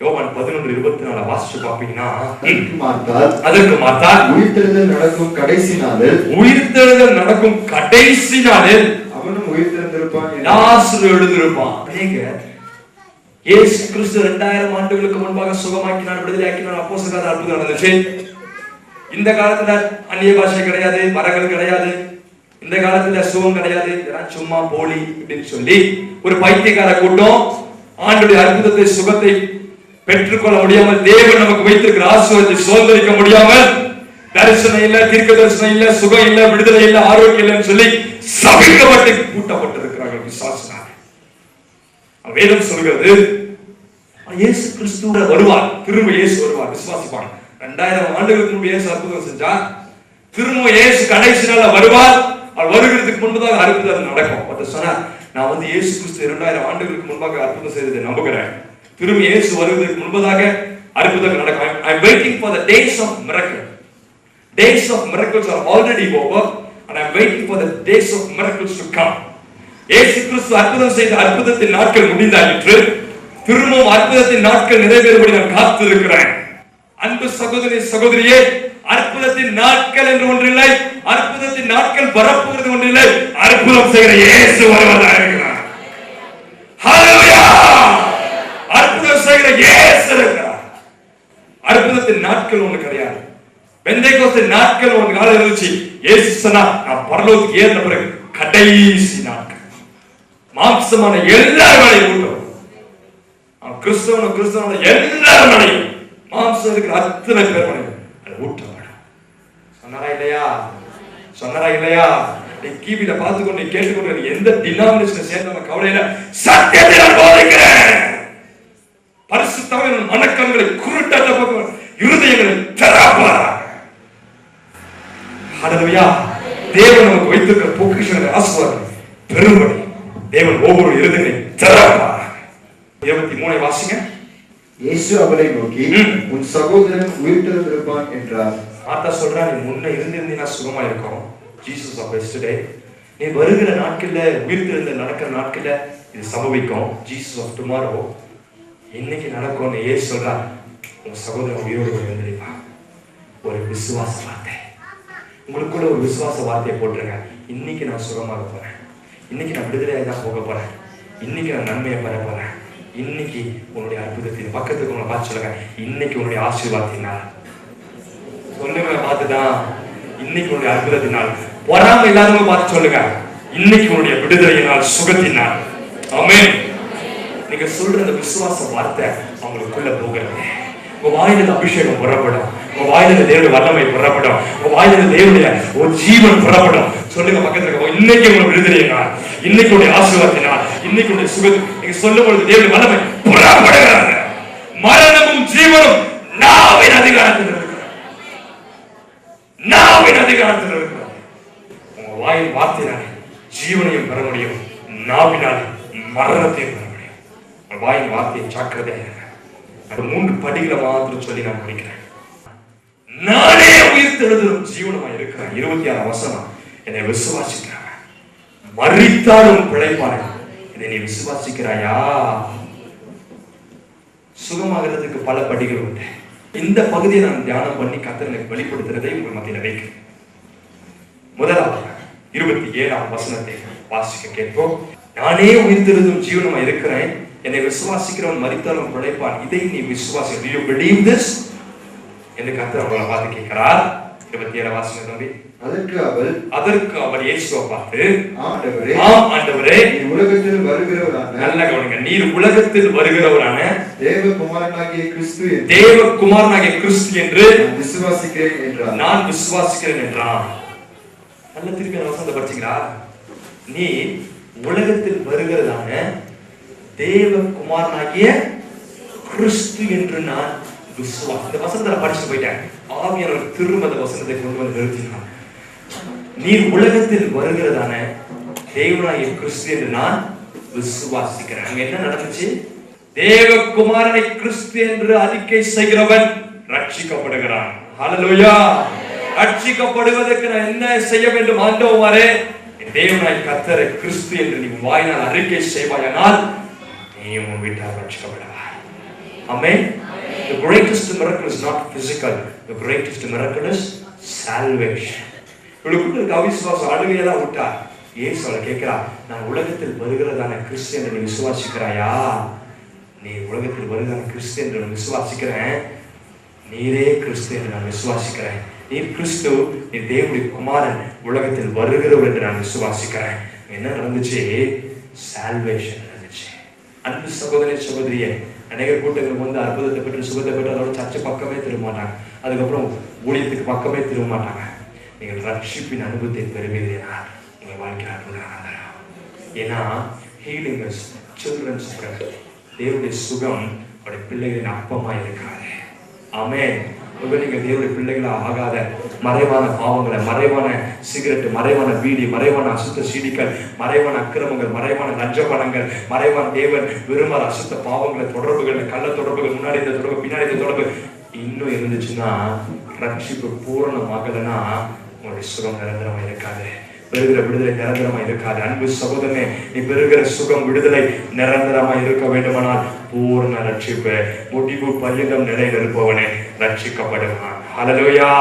யோவான் 11:24 வாசிச்சு பாப்பீங்கன்னா, அதற்கு மார்த்தாள் உயிர்த்தெழுதல் நடக்கும் கடைசி நாளில் அவனும் உயிர்த்தெழுந்திருப்பான், லாசரு எழுந்திருப்பான். நீங்க இயேசு கிறிஸ்து 2000 ஆண்டுகளுக்கு முன்பாக சுகமாக்கினார், விடுதலையாக்கினார், அப்போஸ்தலர் அற்புதம் நடந்துச்சு. இந்த காலத்துல அந்நிய பாஷை கிடையாது, வரங்கள் கிடையாது, இந்த காலத்துல சுகம் கிடையாது, இதெல்லாம் சும்மா போலி அப்படின்னு சொல்லி ஒரு பைத்தியக்கார கூட்டம் ஆண்டுடைய அற்புதத்தை சுகத்தை பெற்றுக்கொள்ள முடியாமல், தேவன் நமக்கு வைத்திருக்கிற ஆசீர்வாதத்தை சுதந்திரிக்க முடியாமல், தரிசனம் இல்ல, தீர்க்க தரிசனம் இல்ல, சுகம் இல்ல, விடுதலை இல்ல, ஆரோக்கியம் இல்லைன்னு சொல்லி சபிக்கப்பட்டு கூட்டப்பட்டிருக்கிறார்கள் விசுவாசினார். வேதம் சொல்கிறது இயேசு கிறிஸ்து வருவார், திரும்ப இயேசு வருவார், விசுவாசிப்பாங்க. 2000 ஆண்டுகளுக்கு முன்பு இயேசு அற்புதம் செஞ்சார், திரும்ப இயேசு கடைசி நாள்ல வருவார். அவர் வருகிறதுக்கு முன்பதாக அற்புதம் நடக்கும். ஒருத்தர் சொன்னார், நான் வந்து இயேசு கிறிஸ்து 2000 ஆண்டுகளுக்கு முன்பாக அற்புதம் செய்ததை நம்புகிறேன், திரும்ப இயேசு வருவதற்கு முன்பதாக அற்புதம் நடக்கும். I am waiting for the days of miracle. Days of miracles are already over and I am waiting for the days of miracles to come. இயேசு கிறிஸ்து அற்புதம் செய்த அற்புதத்தின் நாட்கள் முடிந்தாயிற்று, திரும்பவும் அற்புதத்தின் நாட்கள் நிறைவேறும்படி நான் காத்திருக்கிறேன். அன்பு சகோதரி சகோதரியே, அற்புதத்தின் நாட்கள் என்று ஒன்றில்லை, அற்புதத்தின் நாட்கள் வரப்போகிறது ஒன்றில்லை, அற்புதம் செய்கிற இயேசு வருவதாக இருக்கிறார். ஹல்லேலூயா! அற்புதம் செய்கிற இயேசு இருக்கிறார். அற்புதத்தின் நாட்கள் ஒன்று கிடையாது. பெந்தேகோஸ்தே நாட்கள் ஒரு காலம் இருந்துச்சு. இயேசு சொன்னா, நான் பரலோகத்துக்கு ஏறின பிறகு கடைசி நாட்கள் மாம்சமான எல்லாரும் கூட்டம், கிறிஸ்தவன எல்லாரும் மாம்சம் இருக்கிற அத்தனை பேர் அதை ஊட்டம் சொன்னாரா இல்லையா? சொன்னாரா இல்லையா? நீ டிவியில பார்த்துக்கொண்டு கேட்டுக்கொண்டு எந்த டினாமினேஷன் சேர்ந்த கவலையில சத்தியத்தை நான் போதிக்கிறேன். பரிசுத்தமான மனக்கண்களை குருட்டாட்ட பக்கம் இருதயங்களை தராப்பாரா. ஹல்லேலூயா! தேவன் நமக்கு வைத்திருக்கிற பொக்கிஷங்களை ஆசீர்வாதம் பெரும்படி தேவன் ஒவ்வொரு இருதயங்களை தராப்பாரா. 23 வாசிங்க. இயேசு அவளை நோக்கி, உன் சகோதரன் உயிர்த்தெழுந்திருப்பான் என்றார். மார்த்தா சொல்றா, நீ முன்ன இருந்திருந்தீனா சுகமா இருக்கும். ஜீசஸ் ஆஃப் எஸ்டர்டே, நீ வருகிற நாட்கள்ல உயிர்த்தெழுந்த நடக்கிற நாட்கள்ல இது சம்பவிக்கும். ஜீசஸ் ஆஃப் டுமாரோ, இன்னைக்கு நடக்கும்னு இயேசு சொல்றா, உன் சகோதரன் உயிரோடு எழுந்திருப்பான். ஒரு விசுவாச வார்த்தை உங்களுக்கு கூட ஒரு விசுவாச வார்த்தையை போட்டுருங்க. இன்னைக்கு நான் சுகமாக போறேன், இன்னைக்கு நான் விடுதலையாக தான் போக போறேன், இன்னைக்கு நான் நன்மையை பெற போறேன், இன்னைக்கு உன்னுடைய அற்புதத்தின் பக்கத்துக்கு உங்களை பார்த்து சொல்லுங்க, இன்னைக்கு உன்னுடைய ஆசீர்வாதத்தினால் சொல்லுங்க, பார்த்துதான் இன்னைக்கு உன்னுடைய அற்புதத்தினால். பொறாம இல்லாதவங்க பார்த்து சொல்லுங்க, இன்னைக்கு உன்னுடைய விடுதலையினால் சுகத்தினால். ஆமென். நீங்க சொல்ற அந்த விசுவாச வார்த்தை அவங்களுக்குள்ள போகிறது. உங்க வாயில அபிஷேகம் புறப்படும், உங்க வாயில தேவனுடைய வல்லமை புறப்படும், உங்க வாயில தேவனுடைய ஒரு ஜீவன் புறப்படும். சொல்லுங்க பக்கத்துல இருக்க, இன்னைக்கு உங்க விடுதலையினால், இன்னைக்கு உடைய ஆசீர்வாதத்தினால், இன்னைக்கு உடைய சுகத்தினால் நீங்க சொல்லும் பொழுது தேவனுடைய வல்லமை புறப்படுகிறது. மரணமும் ஜீவனும் நாவின் அதிகாரத்தில் இருக்கிறது, நாவின் அதிகாரத்தில் இருக்கிறது. உங்க வாயின் வார்த்தையினால் ஜீவனையும் பெற முடியும், நாவினால் மரணத்தையும் பெற முடியும். உங்க வாயின் வார்த்தையை ஜாக்கிரதையாக. அது 3 படிகளை மாத்திரம் சொல்லி நான் முடிக்கிறேன். நானே உயிர்த்தெழுதலும் ஜீவனமா இருக்கிறேன். 26 வசனம், என்னை விசுவாசிக்கிறாங்க மரித்தாலும் பிழைப்பானே. இதை நீ விசுவாசிக்கிறாயா? சுகமாகிறதுக்கு பல படிகள் உண்டு. இந்த பகுதியை நான் தியானம் பண்ணி கர்த்தர் வெளிப்படுத்துறதை உங்கள் மத்தியில வைக்கிறேன். முதலாவது 27ஆம் வசனத்தை வாசிக்க கேட்போம். நானே உயிர்த்தெழுதலும் ஜீவனமா இருக்கிறேன், என்னை விசுவாசிக்கிறவன் மரித்தாலும் பிழைப்பான். இதை நீ விசுவாசி. Do you believe this? என்று கர்த்தர் அவங்களை பார்த்து கேட்கிறார். 27 வாசகம் தம்பி. அதற்கு அவள் இயேசுவை பார்த்து, ஆண்டவரே, நீர் உலகத்தில் வருகிறவரான, நல்ல கவனிங்க, நீர் உலகத்தில் வருகிறவரான தேவகுமாரனாகிய கிறிஸ்து என்று விசுவாசிக்கிறேன் என்றார். நான் விசுவாசிக்கிறேன் என்றான். நல்ல திருப்பி அந்த வசனத்தை படிச்சீங்களா? நீ உலகத்தில் வருகிறதான தேவகுமாரனாகிய கிறிஸ்து என்று நான் விசுவாசி. இந்த வசனத்தை படிச்சுட்டு போயிட்டேன். ஆவியானவர் திரும்ப அந்த வசனத்தை கொண்டு வந்து நிறுத்தினார். நீர் உலகத்தில் வருகிறதான தேவனாகிய கிறிஸ்து என்று நான் விசுவாசிக்கிறேன். அங்க என்ன நடந்துச்சு? தேவகுமாரனை கிறிஸ்து என்று அறிக்கை செய்கிறவன் ரட்சிக்கப்படுகிறான். ஹல்லேலூயா! ரட்சிக்கப்படுவதற்கு நான் என்ன செய்ய வேண்டும்? ஆண்டவரே, தேவனாய் கர்த்தரை கிறிஸ்து என்று நீ வாயினால் அறிக்கை செய்வாயானால் நீ உன் வீட்டால் ரட்சிக்கப்படுவாய். Amen. The greatest miracle is not physical. The greatest miracle is salvation. இவளுக்குள்ள இருக்க அவிசுவாசம் அழுகையெல்லாம் விட்டா இயேசு அவளை கேட்கிறா, நான் உலகத்தில் வருகிறதான கிறிஸ்து என்று நீ விசுவாசிக்கிறாயா? நீ உலகத்தில் வருகிறதான கிறிஸ்து என்று நான் விசுவாசிக்கிறேன். நீரே கிறிஸ்து என்று நான் விசுவாசிக்கிறேன். நீர் கிறிஸ்து, நீ தேவனுடைய குமாரன், உலகத்தில் வருகிறவர் என்று நான் விசுவாசிக்கிறேன். என்ன நடந்துச்சு? சால்வேஷன் நடந்துச்சு. அன்பு சகோதரி சகோதரியே, அநேக கூட்டங்கள் வந்து அற்புதத்தை பெற்று சுகத்தை பெற்று அதோட சர்ச்சை பக்கமே திரும்ப மாட்டாங்க. அதுக்கப்புறம் ஊழியத்துக்கு பக்கமே திரும்ப மாட்டாங்க. நீங்கள் ரட்சிப்பின் அனுபவத்தை பெறுவீர்களா உங்கள் வாழ்க்கையில் அற்புதம். ஏன்னா ஹீலிங் இஸ் சில்ட்ரன்ஸ் பிரெட். தேவனுடைய சுகம் அவருடைய பிள்ளைகளின் அப்பமா இருக்காது. ஆமென். நீங்கள் தேவனுடைய பிள்ளைகளா ஆகாத மறைவான பாவங்களை, மறைவான சிகரெட், மறைவான பீடி, மறைவான அசுத்த சீடிகள், மறைவான அக்கிரமங்கள், மறைவான லஞ்ச பணங்கள், மறைவான தேவன் விரும்பாத அசுத்த பாவங்களை, தொடர்புகள், கள்ள தொடர்புகள், முன்னாடி இந்த தொடர்பு பின்னாடி இந்த தொடர்பு இன்னும் இருந்துச்சுன்னா, ரட்சிப்பு பூரணமாகலன்னா உங்களுடைய சுகம் நிரந்தரமா இருக்காது. பெறுகிற விடுதலை நிரந்தரமா இருக்காது. அன்பு சகோதரனே, நீ பெறுகிற சுகம் விடுதலை நிரந்தரமா இருக்க வேண்டுமானால் பூர்ண ரட்சிப்பு முடிவு பரியந்தம் நிலையில் இருப்பவனே ரட்சிக்கப்படுவான். ஹல்லேலூயா.